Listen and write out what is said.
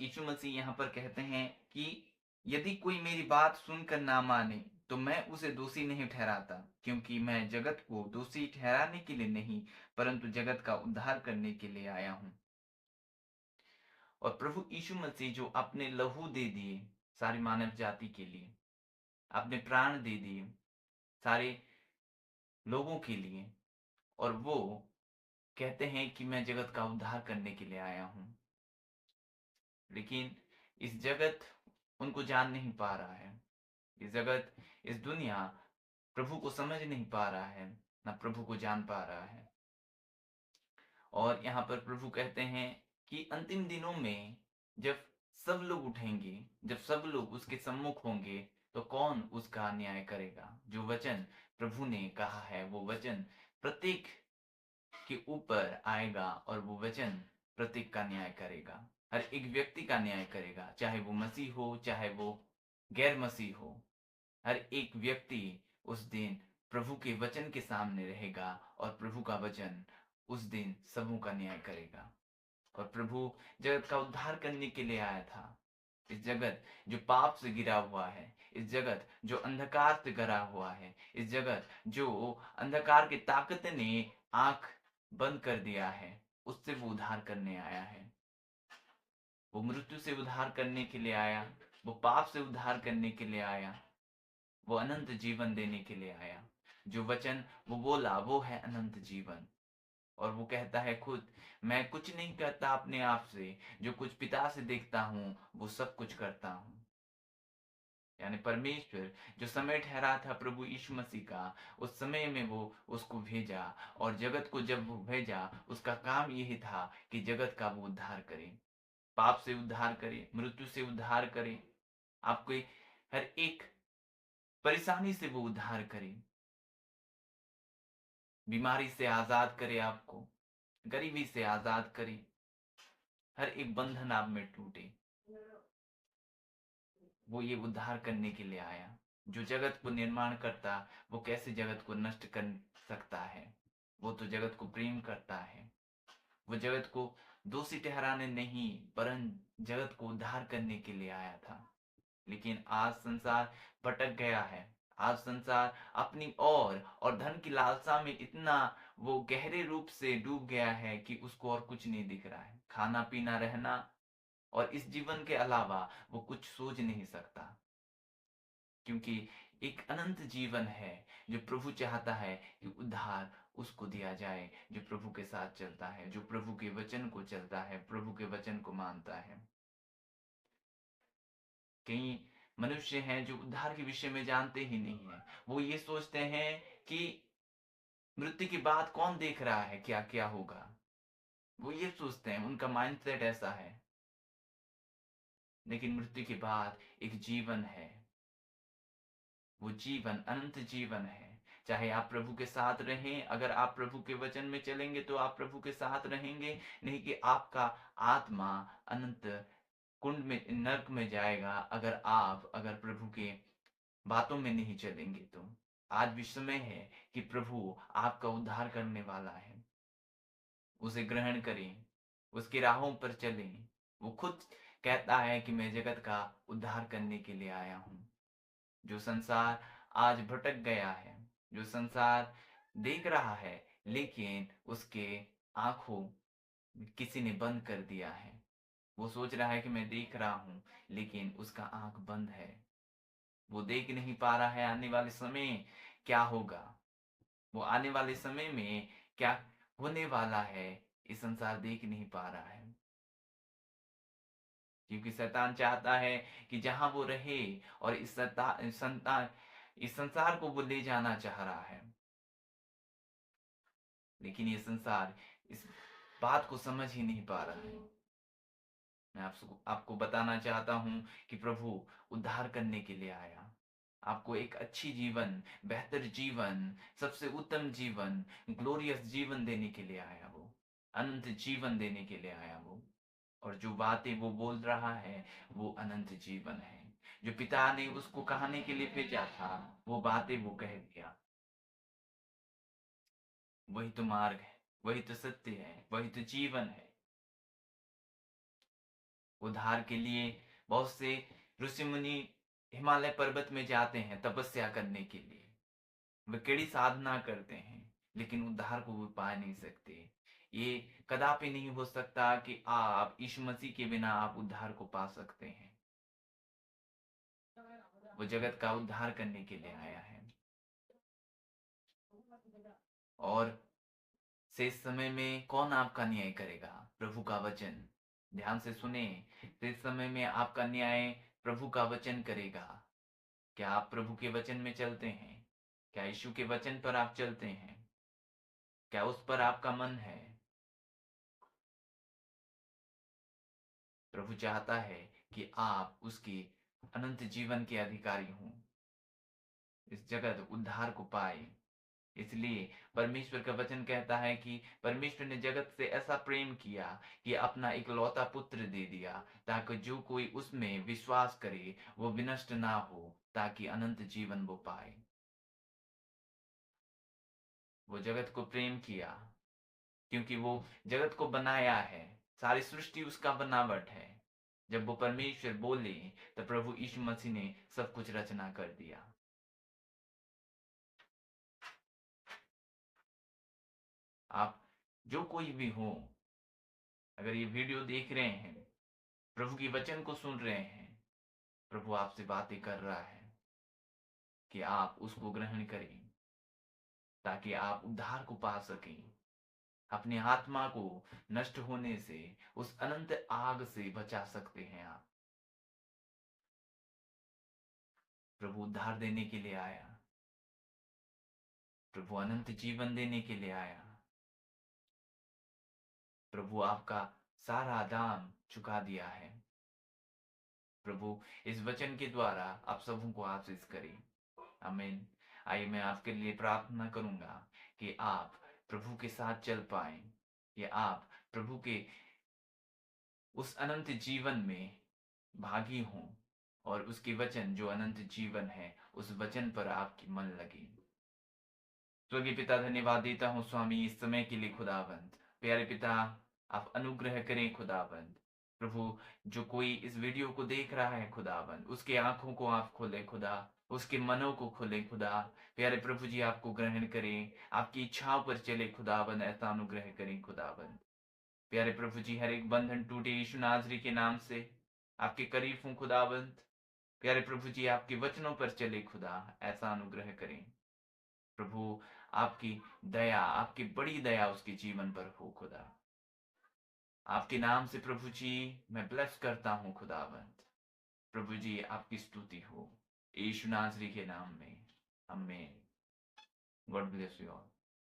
यीशु मसीह यहाँ पर कहते हैं कि यदि कोई मेरी बात सुनकर ना माने तो मैं उसे दोषी नहीं ठहराता, क्योंकि मैं जगत को दोषी ठहराने के लिए नहीं परंतु जगत का उद्धार करने के लिए आया हूँ। और प्रभु यीशु मसीह जो अपने लहू दे दिए सारी मानव जाति के लिए, अपने प्राण दे दिए सारे लोगों के लिए, और वो कहते हैं कि मैं जगत का उद्धार करने के लिए आया हूँ। लेकिन इस जगत उनको जान नहीं पा रहा है। इस जगत, इस दुनिया प्रभु को समझ नहीं पा रहा है, ना प्रभु को जान पा रहा है। और यहाँ पर प्रभु कहते हैं कि अंतिम दिनों में जब सब लोग उठेंगे, जब सब लोग उसके सम्मुख होंगे, तो कौन उसका न्याय करेगा? जो वचन प्रभु ने कहा है वो वचन प्रत्येक के ऊपर आएगा, और वो वचन प्रत्येक का न्याय करेगा। हर एक व्यक्ति का न्याय करेगा, चाहे वो मसीह हो चाहे वो गैर मसीह हो। हर एक व्यक्ति उस दिन प्रभु के वचन के सामने रहेगा, और प्रभु का वचन उस दिन सबों का न्याय करेगा। और प्रभु जगत का उद्धार करने के लिए आया था। इस जगत जो पाप से गिरा हुआ है, इस जगत जो अंधकार से घरा हुआ है, इस जगत जो अंधकार की ताकत ने आंख बंद कर दिया है, उससे वो उद्धार करने आया है। वो मृत्यु से उद्धार करने के लिए आया, वो पाप से उद्धार करने के लिए आया, वो अनंत जीवन देने के लिए आया। जो वचन वो बोला वो है अनंत जीवन। और वो कहता है खुद, मैं कुछ नहीं करता अपने आप से, जो कुछ पिता से देखता हूं वो सब कुछ करता हूं। यानी परमेश्वर जो समय ठहरा था प्रभु यीशु मसीह का, उस समय में वो उसको भेजा, और जगत को जब वो भेजा उसका काम यही था कि जगत का वो उद्धार करे, पाप से उद्धार करे, मृत्यु से उद्धार करे, आपको हर एक परेशानी से वो उद्धार करे, बीमारी से आजाद करे, आपको गरीबी से आजाद करे, हर एक बंधन आप में टूटे। वो ये उद्धार करने के लिए आया। जो जगत को निर्माण करता, वो कैसे जगत को नष्ट कर सकता है? वो तो जगत को प्रेम करता है। वो जगत को दोषी ठहराने नहीं, परन जगत को उद्धार करने के लिए आया था। लेकिन आज संसार भटक गया है। आज संसार अपनी और धन की लालसा में इतना वो गहरे रूप से डूब गया है कि उसको और कुछ नहीं दिख रहा है। खाना पीना रहना और इस जीवन के अलावा वो कुछ सोच नहीं सकता, क्योंकि एक अनंत जीवन है जो प्रभु चाहता है कि उद्धार उसको दिया जाए, जो प्रभु के साथ चलता है, जो प्रभु के वचन को चलता है, प्रभु के वचन को मानता है। कई मनुष्य हैं जो उद्धार के विषय में जानते ही नहीं है। वो ये सोचते हैं कि मृत्यु के बाद कौन देख रहा है क्या क्या होगा। वो ये सोचते हैं, उनका माइंडसेट ऐसा है। लेकिन मृत्यु के बाद एक जीवन है, वो जीवन अनंत जीवन है। चाहे आप प्रभु के साथ रहें, अगर आप प्रभु के वचन में चलेंगे तो आप प्रभु के साथ रहेंगे, नहीं कि आपका आत्मा अनंत कुंड में, नरक में जाएगा, अगर प्रभु के बातों में नहीं चलेंगे तो। आज भी समय है कि प्रभु आपका उद्धार करने वाला है। उसे ग्रहण करें, उसकी राहों पर चलें। वो खुद कहता है कि मैं जगत का उद्धार करने के लिए आया हूं। जो संसार आज भटक गया है, जो संसार देख रहा है लेकिन उसके आंखों किसी ने बंद कर दिया है। वो सोच रहा है कि मैं देख रहा हूं, लेकिन उसका आंख बंद है। वो देख नहीं पा रहा है आने वाले समय क्या होगा, वो आने वाले समय में क्या होने वाला है, इस संसार देख नहीं पा रहा है। क्योंकि शैतान चाहता है कि जहां वो रहे, और इस संसार को वो ले जाना चाह रहा है। लेकिन ये संसार इस बात को समझ ही नहीं पा रहा है। मैं आपको बताना चाहता हूं कि प्रभु उद्धार करने के लिए आया। आपको एक अच्छी जीवन, बेहतर जीवन, सबसे उत्तम जीवन, ग्लोरियस जीवन देने के लिए आया वो। अनंत जीवन देने के लिए आया वो। और जो बातें वो बोल रहा है वो अनंत जीवन है। जो पिता ने उसको कहने के लिए भेजा था, वो बातें वो कह दिया। वही तो मार्ग है, वही तो सत्य है, वही तो जीवन है। उद्धार के लिए बहुत से ऋषि मुनि हिमालय पर्वत में जाते हैं तपस्या करने के लिए। वे कड़ी साधना करते हैं, लेकिन उद्धार को वो पा नहीं सकते। ये कदापि नहीं हो सकता कि आप यीशु मसीह के बिना आप उद्धार को पा सकते हैं। वो जगत का उद्धार करने के लिए आया है। और शेष समय में कौन आपका न्याय करेगा? प्रभु का वचन ध्यान से सुने। शेष समय में आपका न्याय प्रभु का वचन करेगा। क्या आप प्रभु के वचन में चलते हैं? क्या यीशु के वचन पर आप चलते हैं? क्या उस पर आपका मन है? प्रभु चाहता है कि आप उसके अनंत जीवन के अधिकारी हों, इस जगत उद्धार को पाए। इसलिए परमेश्वर का वचन कहता है कि परमेश्वर ने जगत से ऐसा प्रेम किया कि अपना इकलौता पुत्र दे दिया, ताकि जो कोई उसमें विश्वास करे वो विनष्ट ना हो, ताकि अनंत जीवन वो पाए। वो जगत को प्रेम किया क्योंकि वो जगत को बनाया है। सारी सृष्टि उसका बनावट है। जब वो परमेश्वर बोले तो प्रभु यीशु मसीह ने सब कुछ रचना कर दिया। आप जो कोई भी हो, अगर ये वीडियो देख रहे हैं, प्रभु की वचन को सुन रहे हैं, प्रभु आपसे बातें कर रहा है कि आप उसको ग्रहण करें, ताकि आप उद्धार को पा सकें, अपनी आत्मा को नष्ट होने से, उस अनंत आग से बचा सकते हैं आप। प्रभु उद्धार देने के लिए आया। प्रभु अनंत जीवन देने के लिए आया। प्रभु आपका सारा दाम चुका दिया है। प्रभु इस वचन के द्वारा आप सबों को आशीष करें। आमीन। आइए मैं आपके लिए प्रार्थना करूंगा कि आप प्रभु के साथ चल पाएं, या आप प्रभु के उस अनंत जीवन में भागी हों, और उसके वचन जो अनंत जीवन है, उस वचन पर आपकी मन लगे। स्वर्गीय पिता, धन्यवाद देता हूँ स्वामी इस समय के लिए खुदाबंद। प्यारे पिता, आप अनुग्रह करें खुदाबंद। प्रभु, जो कोई इस वीडियो को देख रहा है खुदाबंद, उसके आंखों को आप खोले खुदा, उसके मनों को खोले खुदा। प्यारे प्रभु जी, आपको ग्रहण करें, आपकी इच्छाओं पर चले खुदाबंद, ऐसा अनुग्रह करें खुदाबंद। प्यारे प्रभु जी, हर एक बंधन टूटे यीशु नाजरी के नाम से। आपके करीब हूँ खुदाबंद। प्यारे प्रभु जी, आपके वचनों पर चले खुदा, ऐसा अनुग्रह करें प्रभु। आपकी दया, आपकी बड़ी दया उसके जीवन पर हो खुदा। आपके नाम से प्रभु जी मैं ब्लेस करता हूं खुदावंत। प्रभु जी, आपकी स्तुति हो यीशु नासरी के नाम में। आमीन। God bless you all.